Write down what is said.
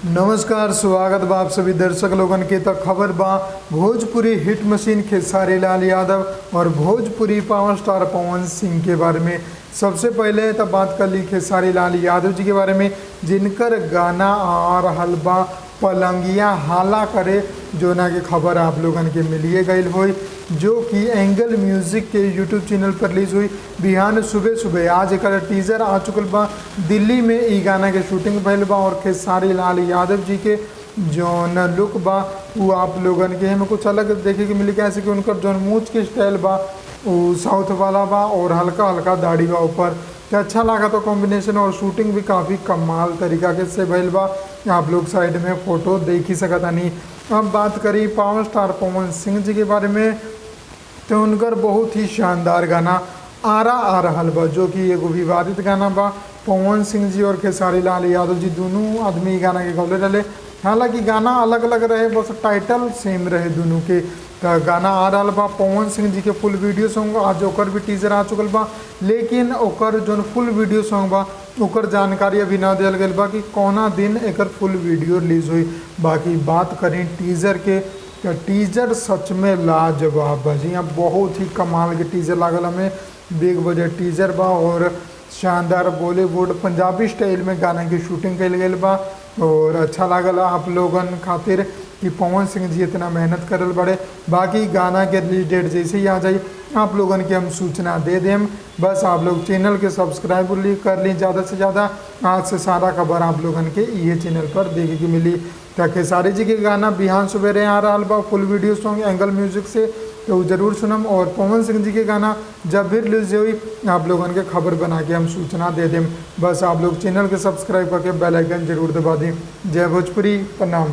नमस्कार, स्वागत बा आप सभी दर्शक लोगन के। तो खबर बा भोजपुरी हिट मशीन खेसारी लाल यादव और भोजपुरी पावर स्टार पवन सिंह के बारे में। सबसे पहले तो बात कर ली खेसारी लाल यादव जी के बारे में, जिनकर गाना आ रहल बा पलंगिया हाला करे, जो ना की खबर आप लोगन के मिलिए गई हुई, जो कि एंगल म्यूजिक के यूट्यूब चैनल पर रिलीज हुई। बिहान सुबह सुबह आज एक टीजर आ चुकल बा। दिल्ली में ई गाना के शूटिंग भइल बा और खेसारी लाल यादव जी के जौन लुक बा वो आप लोगन के हमें कुछ अलग देखे के मिली, कैसे कि उनकर जौन मूछ के स्टाइल बा वो साउथ वाला बा और हल्का हल्का दाढ़ी बा ऊपर। तो अच्छा लगा तो कॉम्बिनेशन, और शूटिंग भी काफ़ी कमाल तरीका के से भइल बा। आप लोग साइड में फोटो देख ही सकता नहीं। अब बात करी पावर स्टार पवन सिंह जी के बारे में, तो उनकर बहुत ही शानदार गाना आरा आ रहल बा, जो कि एगो विवादित गाना बा। पवन सिंह जी और खेसारी लाल यादव जी दोनों आदमी गाना के गौले रहे। हालांकि गाना अलग अलग रहे, बस टाइटल सेम रहे दोनों के। तो गाना आ रहा बा पवन सिंह जी के फुल वीडियो सॉन्ग, आज ओकर भी टीजर आ चुकल बा, लेकिन ओकर जो फुल वीडियो सॉन्ग बा ओकर जानकारी अभी ना दिया गया बा कि कौना दिन एकर फुल वीडियो रिलीज हुई। बाकी बात करें टीजर के, तो टीजर सच में लाजवाब बा जी। यहाँ बहुत ही कमाल के टीजर लागल हमें। बिग बजट टीजर बा और शानदार बॉलीवुड पंजाबी स्टाइल में गाना की शूटिंग कल गई बा। और अच्छा लागल आप लोगन खातिर कि पवन सिंह जी इतना मेहनत करल बड़े। बाकी गाना के रिलीज डेट जैसे ही आ जाए आप लोगन के हम सूचना दे दें। बस आप लोग चैनल के सब्सक्राइब कर ली ज़्यादा से ज़्यादा। आज से सारा खबर आप लोगन के ये चैनल पर देखे की मिली। तो खेसारी जी के गाना बिहान सवेरे आ रहा बा फुल वीडियो सॉन्ग एंगल म्यूजिक से, तो ज़रूर सुनम। और पवन सिंह जी के गाना जब भी रिलीज हुई आप लोगन के खबर बना के हम सूचना दे दें। बस आप लोग चैनल के सब्सक्राइब करके बेल आइकन जरूर दबा दें। जय भोजपुरी, प्रणाम।